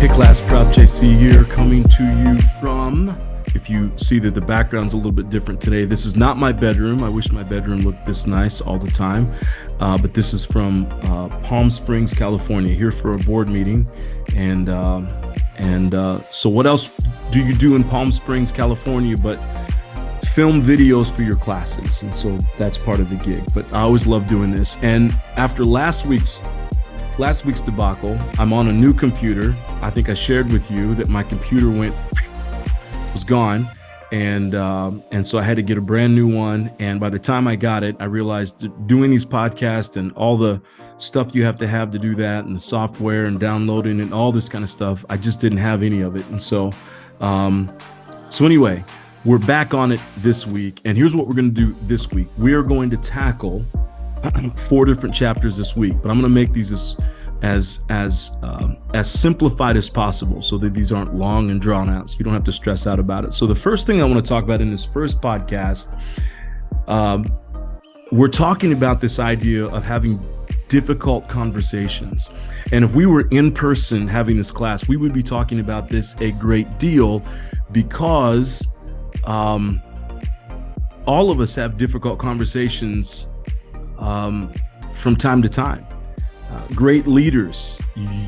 Hey class, Prof JC here, coming to you from, if you see that the background's a little bit different today, this is not my bedroom. I wish my bedroom looked this nice all the time, but this is from Palm Springs, California, here for a board meeting. And so what else do you do in Palm Springs, California, but film videos for your classes? And so that's part of the gig, but I always love doing this. And after last week's debacle, I'm on a new computer. I think I shared with you that my computer was gone, and so I had to get a brand new one. And by the time I got it, I realized that doing these podcasts and all the stuff you have to do that, and the software and downloading and all this kind of stuff, I just didn't have any of it. And so anyway, we're back on it this week, and here's what we're going to do this week. We are going to tackle 4 different chapters this week, but I'm going to make these as simplified as possible so that these aren't long and drawn out, so you don't have to stress out about it. So the first thing I want to talk about in this first podcast, we're talking about this idea of having difficult conversations. And if we were in person having this class, we would be talking about this a great deal, because all of us have difficult conversations from time to time. Great leaders,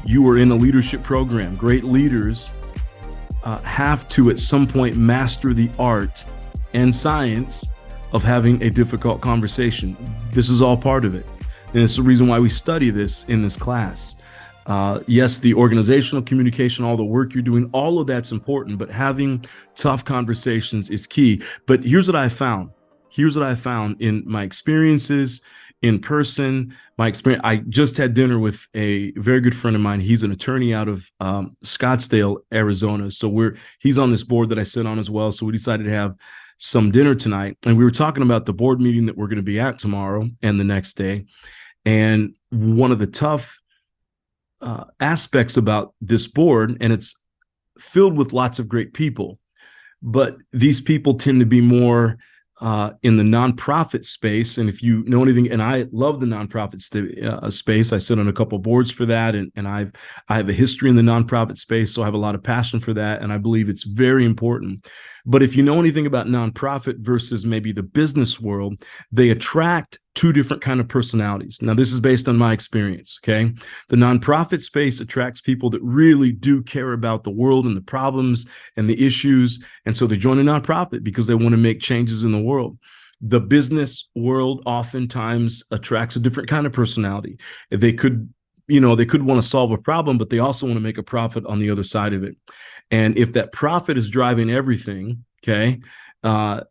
you are in a leadership program. Great leaders have to at some point master the art and science of having a difficult conversation. This is all part of it. And it's the reason why we study this in this class. Yes, the organizational communication, all the work you're doing, all of that's important, but having tough conversations is key. But here's what I found. Here's what I found in my experiences in person. I just had dinner with a very good friend of mine. He's an attorney out of Scottsdale, Arizona. So he's on this board that I sit on as well. So we decided to have some dinner tonight. And we were talking about the board meeting that we're going to be at tomorrow and the next day. And one of the tough aspects about this board, and it's filled with lots of great people, but these people tend to be more in the nonprofit space. And if you know anything, and I love the nonprofit space, I sit on a couple of boards for that, and I have a history in the nonprofit space, so I have a lot of passion for that, and I believe it's very important. But if you know anything about nonprofit versus maybe the business world, they attract 2 different kind of personalities. Now, this is based on my experience, okay? The nonprofit space attracts people that really do care about the world and the problems and the issues, and so they join a nonprofit because they want to make changes in the world. The business world oftentimes attracts a different kind of personality. They could want to solve a problem, but they also want to make a profit on the other side of it. And if that profit is driving everything, okay,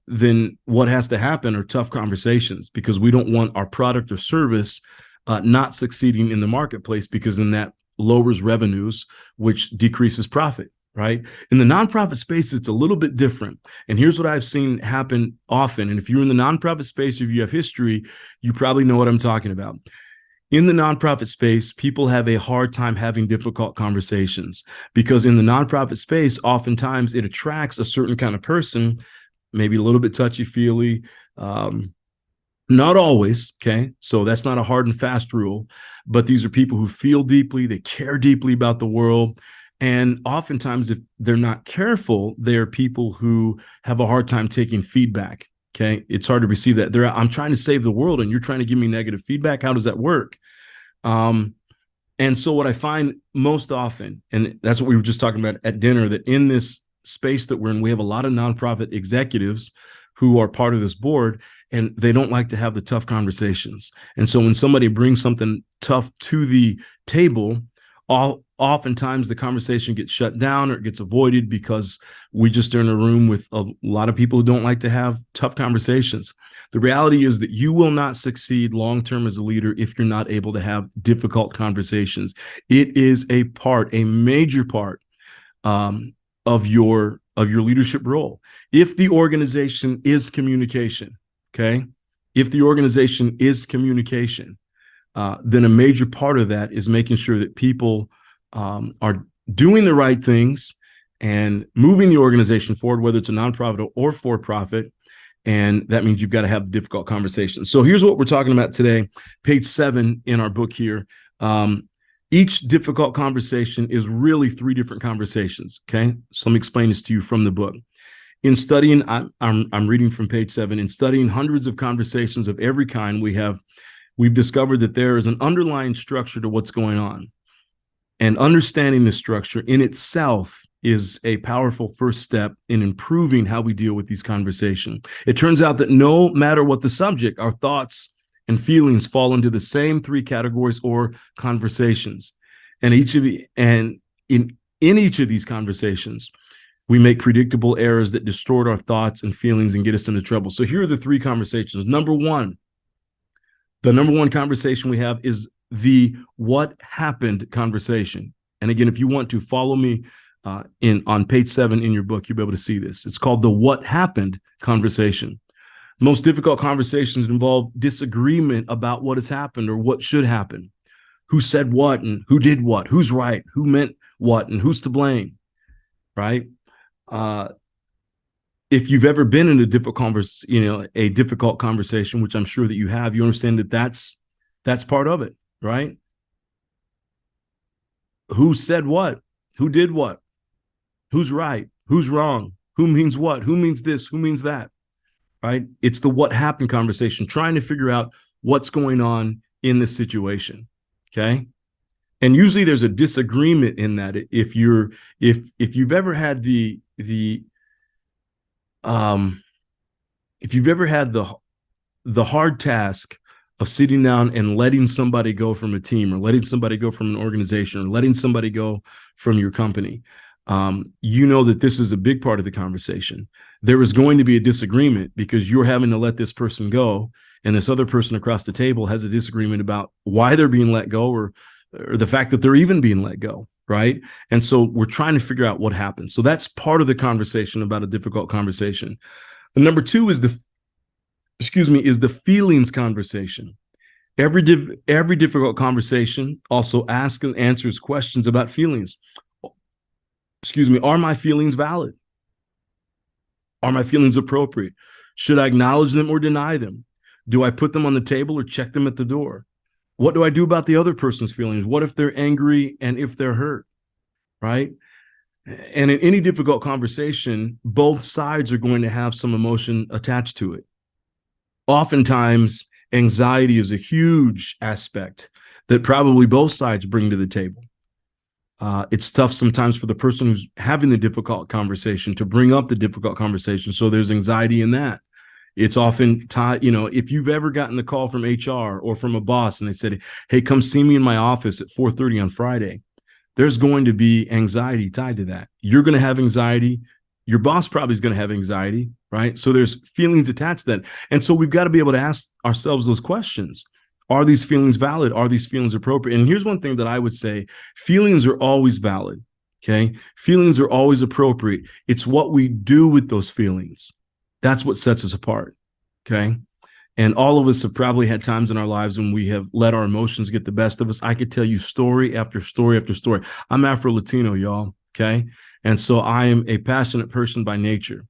then what has to happen are tough conversations, because we don't want our product or service not succeeding in the marketplace, because then that lowers revenues, which decreases profit, right? In the nonprofit space, it's a little bit different. And here's what I've seen happen often. And if you're in the nonprofit space, if you have history, you probably know what I'm talking about. In the nonprofit space, people have a hard time having difficult conversations, because in the nonprofit space, oftentimes it attracts a certain kind of person, maybe a little bit touchy-feely, not always, okay? So that's not a hard and fast rule, but these are people who feel deeply, they care deeply about the world, and oftentimes if they're not careful, they're people who have a hard time taking feedback. Okay, it's hard to receive that. I'm trying to save the world, and you're trying to give me negative feedback. How does that work? And so what I find most often, and that's what we were just talking about at dinner, that in this space that we're in, we have a lot of nonprofit executives who are part of this board, and they don't like to have the tough conversations. And so when somebody brings something tough to the table, oftentimes the conversation gets shut down or it gets avoided, because we just are in a room with a lot of people who don't like to have tough conversations. The reality is that you will not succeed long-term as a leader if you're not able to have difficult conversations. It is a major part of your leadership role. If the organization is communication, okay? If the organization is communication, then a major part of that is making sure that people are doing the right things and moving the organization forward, whether it's a nonprofit or for-profit. And that means you've got to have difficult conversations. So here's what we're talking about today. Page 7 in our book here Each difficult conversation is really three different conversations. Okay, so let me explain this to you from the book. In studying, I'm reading from page 7. In studying hundreds of conversations of every kind, we've discovered that there is an underlying structure to what's going on, and understanding the structure in itself is a powerful first step in improving how we deal with these conversations. It turns out that no matter what the subject, our thoughts and feelings fall into the same three categories or conversations. And in each of these conversations, we make predictable errors that distort our thoughts and feelings and get us into trouble. So here are the three conversations. The number one conversation we have is the what happened conversation. And again, if you want to follow me on page 7 in your book, you'll be able to see this. It's called the what happened conversation. Most difficult conversations involve disagreement about what has happened or what should happen. Who said what and who did what? Who's right? Who meant what? And who's to blame? Right? If you've ever been in a difficult conversation, which I'm sure that you have, you understand that that's part of it, right? Who said what? Who did what? Who's right? Who's wrong? Who means what? Who means this? Who means that? Right? It's the what happened conversation, trying to figure out what's going on in this situation. Okay. And usually there's a disagreement in that. If you've ever had the hard task of sitting down and letting somebody go from a team, or letting somebody go from an organization, or letting somebody go from your company, you know that this is a big part of the conversation. There is going to be a disagreement because you're having to let this person go, and this other person across the table has a disagreement about why they're being let go, or the fact that they're even being let go, right? And so we're trying to figure out what happened. So that's part of the conversation about a difficult conversation. And number 2 is the feelings conversation. Every difficult conversation also asks and answers questions about feelings. Are my feelings valid? Are my feelings appropriate? Should I acknowledge them or deny them? Do I put them on the table or check them at the door? What do I do about the other person's feelings? What if they're angry and if they're hurt, right? And in any difficult conversation, both sides are going to have some emotion attached to it. Oftentimes, anxiety is a huge aspect that probably both sides bring to the table. It's tough sometimes for the person who's having the difficult conversation to bring up the difficult conversation. So there's anxiety in that. It's often if you've ever gotten a call from HR or from a boss and they said, hey, come see me in my office at 4:30 on Friday, there's going to be anxiety tied to that. You're going to have anxiety. Your boss probably is going to have anxiety, right? So there's feelings attached to that. And so we've got to be able to ask ourselves those questions. Are these feelings valid? Are these feelings appropriate? And here's one thing that I would say: feelings are always valid. Okay. Feelings are always appropriate. It's what we do with those feelings. That's what sets us apart. Okay. And all of us have probably had times in our lives when we have let our emotions get the best of us. I could tell you story after story after story. I'm Afro-Latino, y'all. Okay. And so I am a passionate person by nature.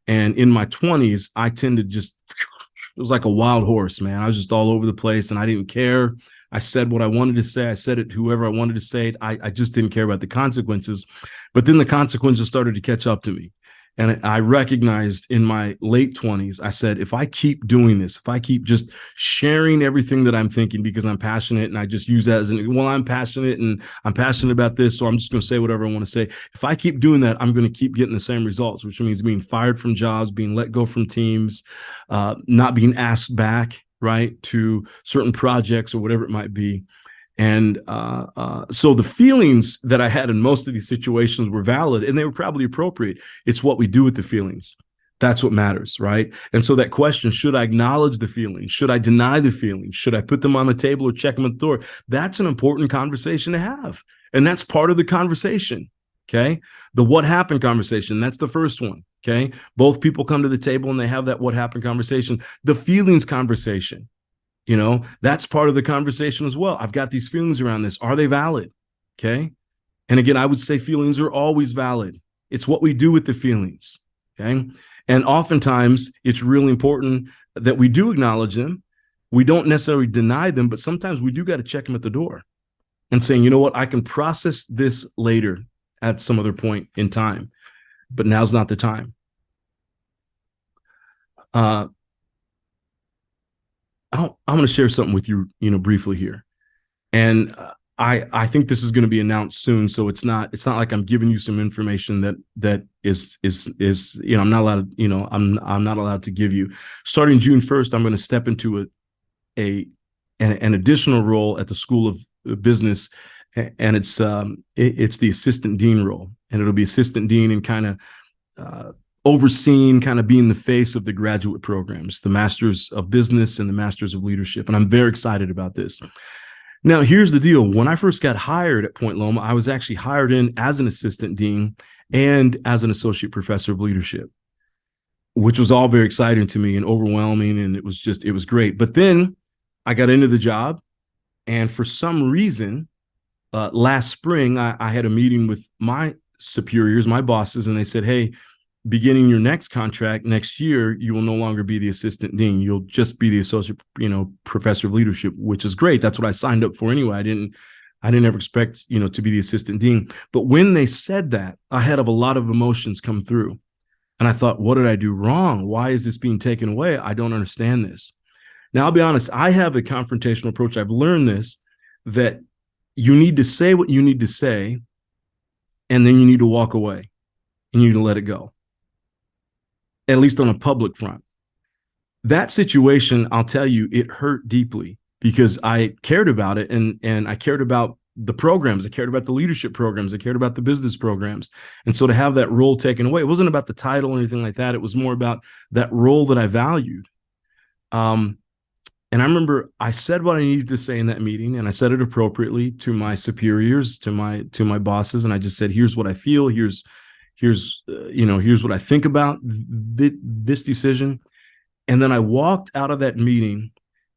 And in my 20s, I tend to it was like a wild horse, man. I was just all over the place and I didn't care. I said what I wanted to say. I said it to whoever I wanted to say it. I just didn't care about the consequences. But then the consequences started to catch up to me. And I recognized in my late 20s, I said, if I keep doing this, if I keep just sharing everything that I'm thinking because I'm passionate, and I just use that as I'm passionate and I'm passionate about this, so I'm just going to say whatever I want to say. If I keep doing that, I'm going to keep getting the same results, which means being fired from jobs, being let go from teams, not being asked back, right, to certain projects or whatever it might be. And so the feelings that I had in most of these situations were valid, and they were probably appropriate. It's what we do with the feelings. That's what matters, right? And so that question, should I acknowledge the feelings? Should I deny the feelings? Should I put them on the table or check them at the door? That's an important conversation to have. And that's part of the conversation, okay? The what happened conversation, that's the first one, okay? Both people come to the table and they have that what happened conversation. The feelings conversation, that's part of the conversation as well. I've got these feelings around this. Are they valid? Okay. And again, I would say feelings are always valid. It's what we do with the feelings. Okay. And oftentimes it's really important that we do acknowledge them. We don't necessarily deny them, but sometimes we do got to check them at the door. and saying, you know what, I can process this later at some other point in time, but now's not the time. I'm going to share something with you, briefly here. And I think this is going to be announced soon, so it's not like I'm giving you some information that is I'm not allowed I'm not allowed to give you. Starting June 1st, I'm going to step into an additional role at the School of Business, and it's the assistant dean role, and it'll be assistant dean and kind of overseeing, kind of being the face of the graduate programs, the Masters of Business and the Masters of Leadership, and I'm very excited about this. Now, here's the deal. When I first got hired at Point Loma, I was actually hired in as an assistant dean and as an associate professor of leadership, which was all very exciting to me and overwhelming, and it was great. But then I got into the job, and for some reason, last spring, I had a meeting with my superiors, my bosses, and they said, hey, beginning your next contract next year, you will no longer be the assistant dean. You'll just be the associate, professor of leadership, which is great. That's what I signed up for anyway. I didn't ever expect, to be the assistant dean. But when they said that, I had a lot of emotions come through. And I thought, what did I do wrong? Why is this being taken away? I don't understand this. Now, I'll be honest, I have a confrontational approach. I've learned this, that you need to say what you need to say, and then you need to walk away and you need to let it go, at least on a public front. That situation, I'll tell you, it hurt deeply because I cared about it, and I cared about the programs. I cared about the leadership programs. I cared about the business programs. And so to have that role taken away, it wasn't about the title or anything like that. It was more about that role that I valued. And I remember I said what I needed to say in that meeting, and I said it appropriately to my superiors, to my bosses. And I just said, here's what I feel. Here's what I think about this decision. And then I walked out of that meeting,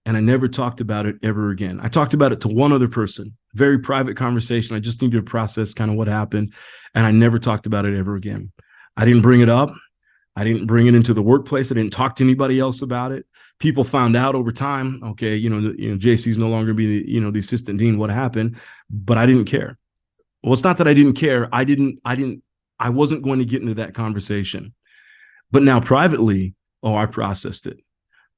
and I never talked about it ever again. I talked about it to one other person, very private conversation. I just needed to process kind of what happened, and I never talked about it ever again. I didn't bring it up. I didn't bring it into the workplace. I didn't talk to anybody else about it. People found out over time, okay, JC's no longer be the assistant dean. What happened? But I didn't care. Well, it's not that I didn't care. I wasn't going to get into that conversation. But now privately, I processed it.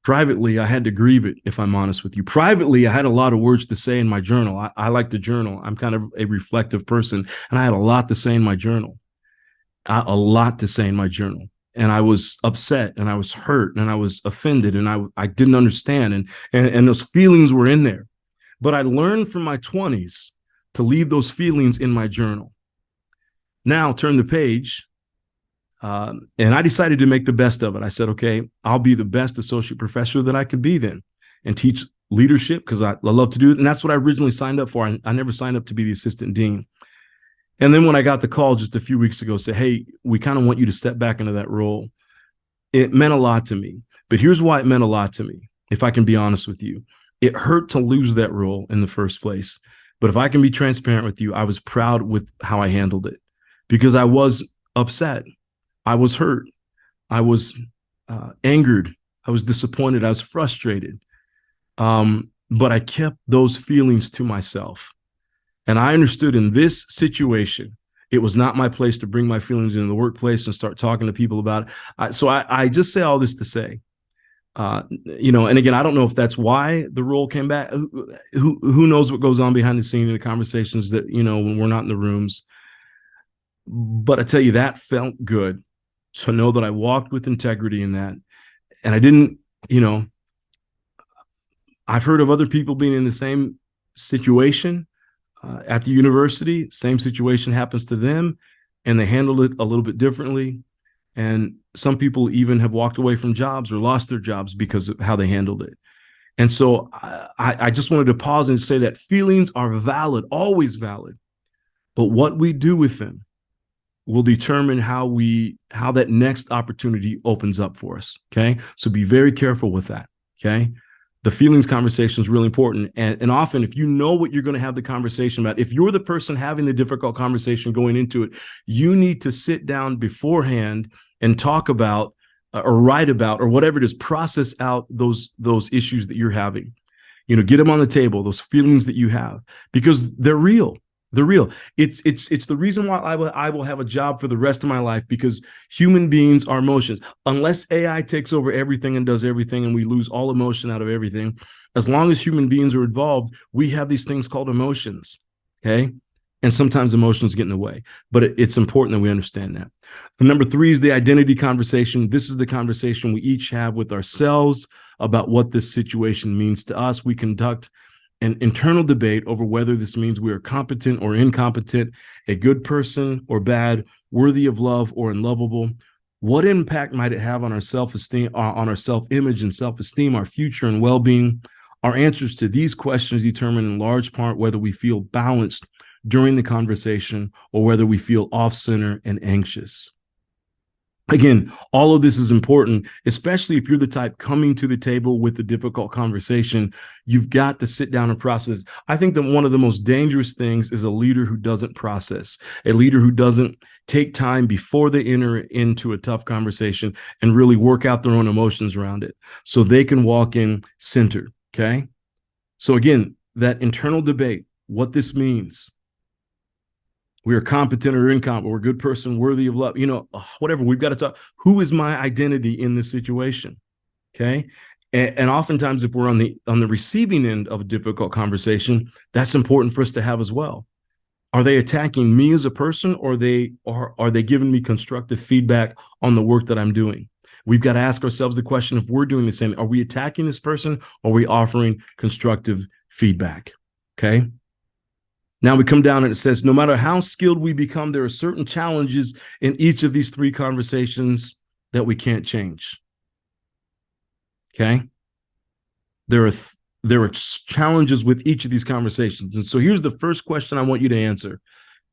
Privately, I had to grieve it, if I'm honest with you. Privately, I had a lot of words to say in my journal. I like to journal. I'm kind of a reflective person, and I had a lot to say in my journal. And I was upset, and I was hurt, and I was offended, and I didn't understand, and those feelings were in there. But I learned from my 20s to leave those feelings in my journal. Now, turn the page, and I decided to make the best of it. I said, okay, I'll be the best associate professor that I could be then, and teach leadership, because I love to do it. And that's what I originally signed up for. I never signed up to be the assistant dean. And then when I got the call just a few weeks ago, say, hey, we kind of want you to step back into that role, it meant a lot to me. But here's why it meant a lot to me, if I can be honest with you. It hurt to lose that role in the first place. But if I can be transparent with you, I was proud with how I handled it, because I was upset. I was hurt. I was angered. I was disappointed. I was frustrated. But I kept those feelings to myself. And I understood in this situation, it was not my place to bring my feelings into the workplace and start talking to people about it. So I just say all this to say, and again, I don't know if that's why the role came back. Who knows what goes on behind the scenes in the conversations that, when we're not in the rooms. But I tell you, that felt good to know that I walked with integrity in that. And I didn't, I've heard of other people being in the same situation at the university. Same situation happens to them, and they handled it a little bit differently. And some people even have walked away from jobs or lost their jobs because of how they handled it. And so I just wanted to pause and say that feelings are valid, always valid. But what we do with them will determine how that next opportunity opens up for us. Okay. So be very careful with that. Okay. The feelings conversation is really important. And often, if you know what you're going to have the conversation about, if you're the person having the difficult conversation going into it, you need to sit down beforehand and talk about or write about, or whatever it is, process out those issues that you're having. Get them on the table, those feelings that you have, because they're real. They're real. It's the reason why I will have a job for the rest of my life, because human beings are emotions. Unless AI takes over everything and does everything and we lose all emotion out of everything, as long as human beings are involved, we have these things called emotions. Okay. And sometimes emotions get in the way, but it's important that we understand that. The number 3 is the identity conversation. This is the conversation we each have with ourselves about what this situation means to us. We conduct an internal debate over whether this means we are competent or incompetent, a good person or bad, worthy of love or unlovable. What impact might it have on our self-esteem, on our self-image and self-esteem, our future and well-being? Our answers to these questions determine in large part whether we feel balanced during the conversation or whether we feel off-center and anxious. Again, all of this is important, especially if you're the type coming to the table with a difficult conversation. You've got to sit down and process. I think that one of the most dangerous things is a leader who doesn't process, a leader who doesn't take time before they enter into a tough conversation and really work out their own emotions around it so they can walk in centered, okay? So again, that internal debate, what this means. We are competent or incompetent, we're a good person, worthy of love, whatever. We've got to talk. Who is my identity in this situation? Okay. And oftentimes, if we're on the receiving end of a difficult conversation, that's important for us to have as well. Are they attacking me as a person, or are they giving me constructive feedback on the work that I'm doing? We've got to ask ourselves the question, if we're doing the same, are we attacking this person, or are we offering constructive feedback? Okay. Now we come down and it says, no matter how skilled we become, there are certain challenges in each of these 3 conversations that we can't change. Okay? There are challenges with each of these conversations. And so here's the first question I want you to answer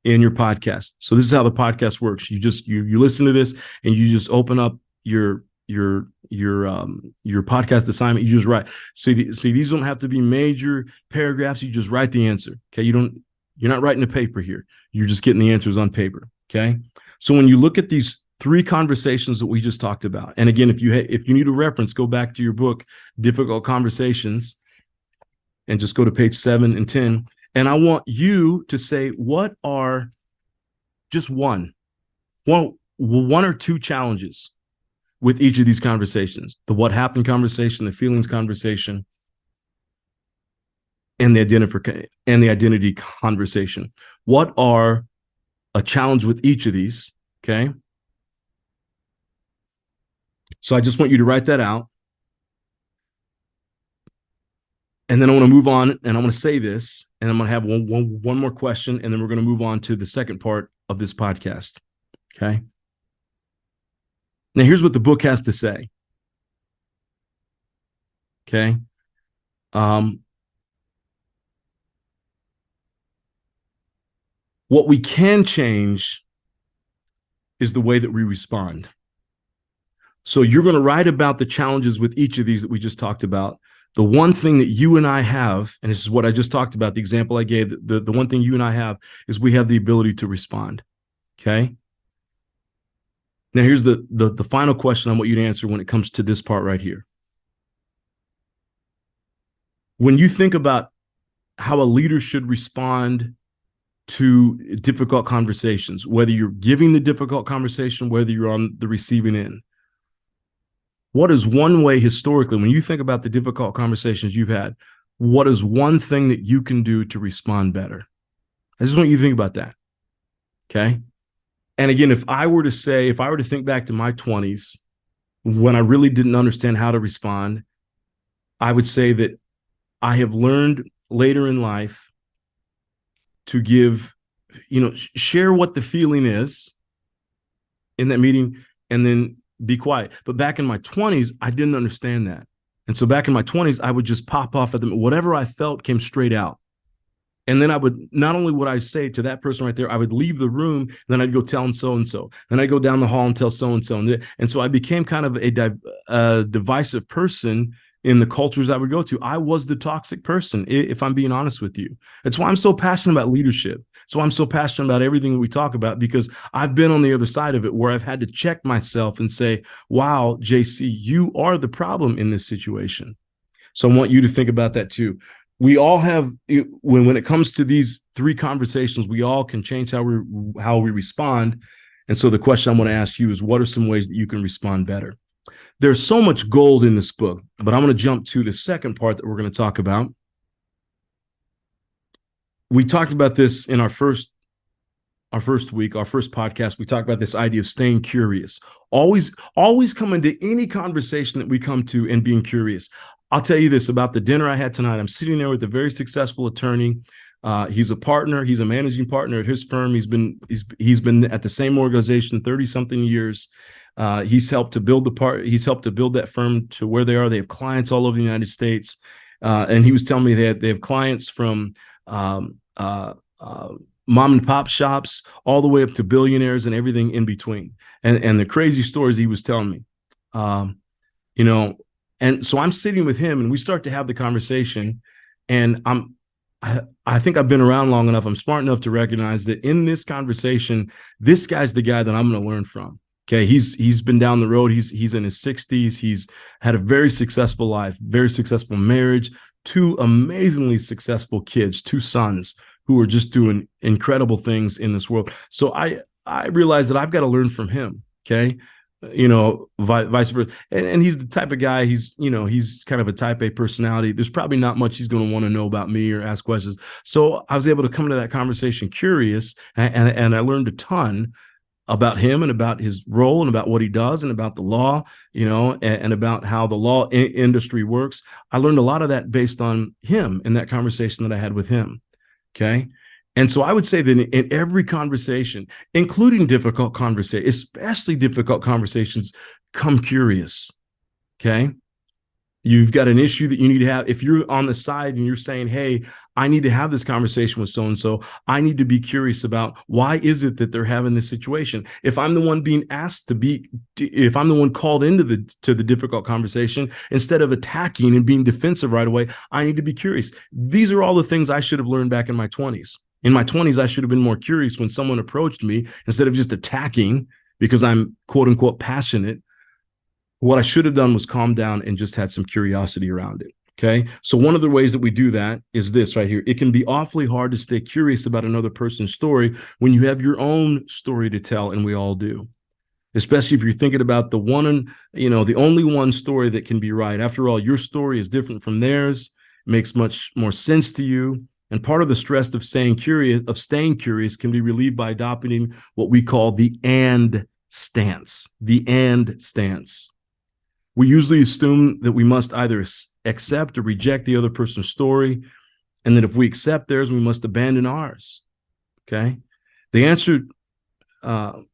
in your podcast. So this is how the podcast works. You listen to this and you just open up your podcast assignment. You just write. See, these don't have to be major paragraphs. You just write the answer. Okay? You're not writing a paper here. You're just getting the answers on paper, okay? So when you look at these 3 conversations that we just talked about, and again, if you need a reference, go back to your book, Difficult Conversations, and just go to page 7 and 10. And I want you to say, what are just one or 2 challenges with each of these conversations? The what happened conversation, the feelings conversation, and the identity conversation. What are a challenge with each of these? Okay. So I just want you to write that out. And then I want to move on, and I'm going to say this, and I'm going to have one more question, and then we're going to move on to the second part of this podcast. Okay. Now here's what the book has to say. Okay. What we can change is the way that we respond. So you're going to write about the challenges with each of these that we just talked about. The one thing that you and I have, and this is what I just talked about, the example I gave, the one thing you and I have is we have the ability to respond. Okay. Now here's the final question I want you to answer when it comes to this part right here. When you think about how a leader should respond to difficult conversations, whether you're giving the difficult conversation, whether you're on the receiving end, what is one way historically, when you think about the difficult conversations you've had, what is one thing that you can do to respond better? I just want you to think about that. Okay. And again, if I were to think back to my 20s, when I really didn't understand how to respond, I would say that I have learned later in life to give, share what the feeling is in that meeting and then be quiet. But back in my 20s, I didn't understand that. And so back in my 20s, I would just pop off at them. Whatever I felt came straight out. And then not only would I say to that person right there, I would leave the room, and then I'd go tell so-and-so. Then I'd go down the hall and tell so-and-so. And so I became kind of a divisive person in the cultures I would go to. I was the toxic person, if I'm being honest with you. That's why I'm so passionate about leadership. So I'm so passionate about everything that we talk about, because I've been on the other side of it, where I've had to check myself and say, wow, JC, you are the problem in this situation. So I want you to think about that too. We all have, when it comes to these three conversations, we all can change how we respond. And so the question I'm going to ask you is, what are some ways that you can respond better? There's so much gold in this book, but I'm going to jump to the second part that we're going to talk about. We talked about this in our first week, our first podcast. We talked about this idea of staying curious. Always come into any conversation that we come to and being curious. I'll tell you this about the dinner I had tonight. I'm sitting there with a very successful attorney. He's a partner. He's a managing partner at his firm. He's been at the same organization 30-something years. He's helped to build that firm to where they are. They have clients all over the United States. And he was telling me that they have clients from mom and pop shops all the way up to billionaires and everything in between. And the crazy stories he was telling me, and so I'm sitting with him and we start to have the conversation, and I think I've been around long enough. I'm smart enough to recognize that in this conversation, this guy's the guy that I'm going to learn from. Okay. He's been down the road. He's in his 60s. He's had a very successful life, very successful marriage, 2 amazingly successful kids, 2 sons who are just doing incredible things in this world. So I realize that I've got to learn from him. Okay. Vice versa. And he's the type of guy, he's kind of a type A personality. There's probably not much he's going to want to know about me or ask questions. So I was able to come to that conversation curious, and I learned a ton about him and about his role and about what he does and about the law, and about how the law industry works. I learned a lot of that based on him in that conversation that I had with him. Okay. And so I would say that in every conversation, including difficult conversations, especially difficult conversations, come curious. Okay. You've got an issue that you need to have. If you're on the side and you're saying, hey, I need to have this conversation with so-and-so, I need to be curious about why is it that they're having this situation. If I'm the one being asked if I'm the one called into the difficult conversation, instead of attacking and being defensive right away, I need to be curious. These are all the things I should have learned back in my 20s. In my 20s, I should have been more curious when someone approached me instead of just attacking because I'm quote unquote passionate. What I should have done was calm down and just had some curiosity around it. Okay. So one of the ways that we do that is this right here. It can be awfully hard to stay curious about another person's story when you have your own story to tell, and we all do. Especially if you're thinking about the only one story that can be right. After all, your story is different from theirs. It makes much more sense to you. And part of the stress of staying curious can be relieved by adopting what we call the and stance. The and stance. We usually assume that we must either accept or reject the other person's story, and that if we accept theirs, we must abandon ours. Okay? The answer, well,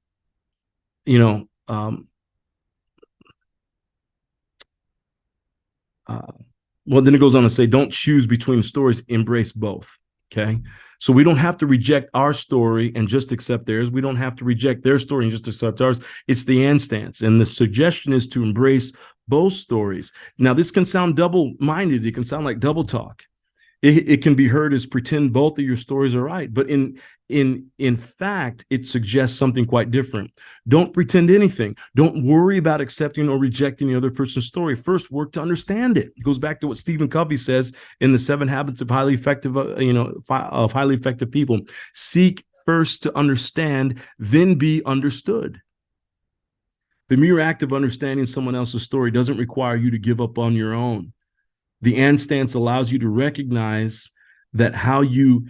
then it goes on to say, don't choose between stories, embrace both. Okay. So we don't have to reject our story and just accept theirs. We don't have to reject their story and just accept ours. It's the and stance. And the suggestion is to embrace both stories. Now, this can sound double-minded. It can sound like double talk. It can be heard as pretend both of your stories are right. But in fact, it suggests something quite different. Don't pretend anything. Don't worry about accepting or rejecting the other person's story. First, work to understand it. It goes back to what Stephen Covey says in the 7 Habits of Highly Effective, of highly effective people. Seek first to understand, then be understood. The mere act of understanding someone else's story doesn't require you to give up on your own. The and stance allows you to recognize that how you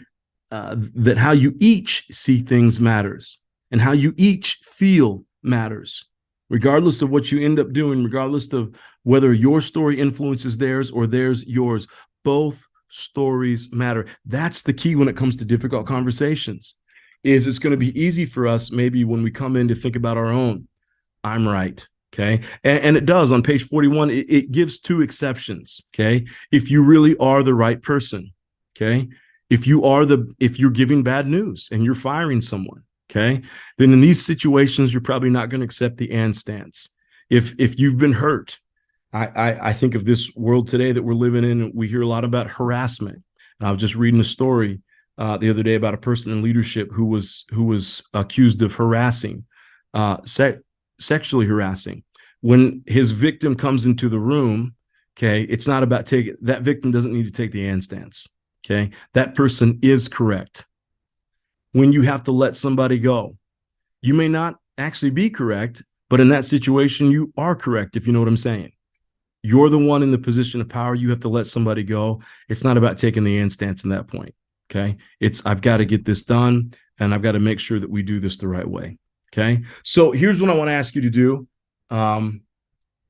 each see things matters, and how you each feel matters, regardless of what you end up doing, regardless of whether your story influences theirs or theirs yours. Both stories matter. That's the key when it comes to difficult conversations. It's going to be easy for us maybe when we come in to think about our own. I'm right. Okay. And it does on page 41, it gives 2 exceptions. Okay. If you really are the right person. Okay. If you're giving bad news and you're firing someone. Okay. Then in these situations, you're probably not going to accept the and stance. If you've been hurt, I think of this world today that we're living in, we hear a lot about harassment. And I was just reading a story the other day about a person in leadership who was accused of harassing, sexually harassing. When his victim comes into the room, Okay. It's not about taking that victim doesn't need to take the and stance. Okay. That person is correct. When you have to let somebody go, you may not actually be correct, but in that situation, you are correct, if you know what I'm saying. You're the one in the position of power. You have to let somebody go. It's not about taking the and stance in that point. Okay. It's, I've got to get this done and I've got to make sure that we do this the right way. Okay. So here's what I want to ask you to do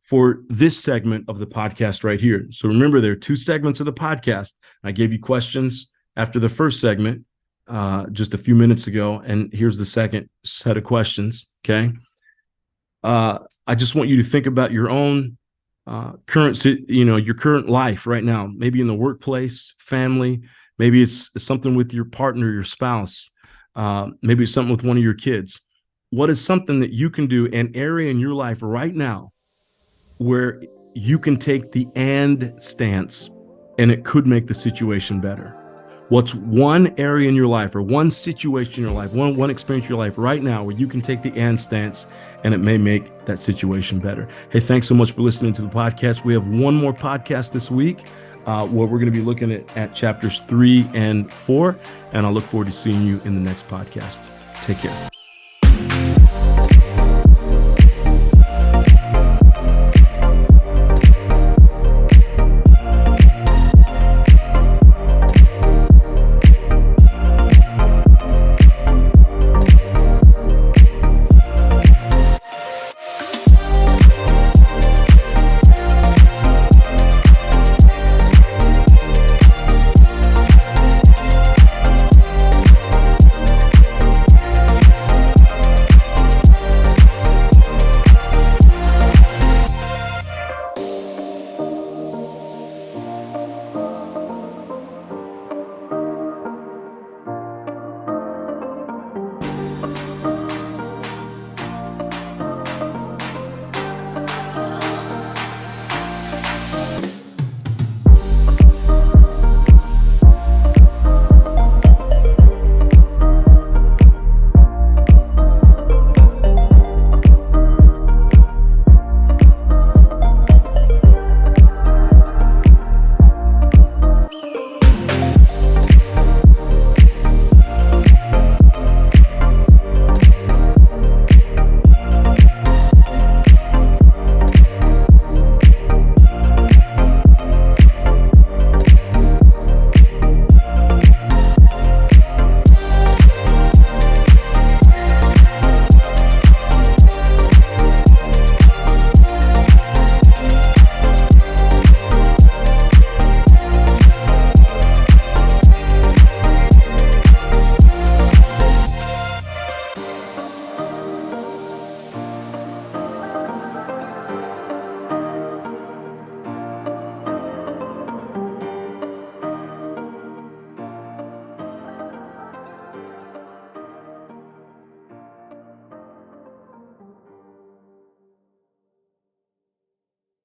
for this segment of the podcast right here. So remember, there are 2 segments of the podcast. I gave you questions after the first segment just a few minutes ago. And here's the second set of questions. Okay. I just want you to think about your own current, your current life right now, maybe in the workplace, family, maybe it's something with your partner, your spouse, maybe it's something with one of your kids. What is something that you can do, an area in your life right now where you can take the and stance and it could make the situation better? What's one area in your life or one situation in your life, one experience in your life right now where you can take the and stance and it may make that situation better? Hey, thanks so much for listening to the podcast. We have one more podcast this week where we're going to be looking at chapters 3 and 4, and I look forward to seeing you in the next podcast. Take care.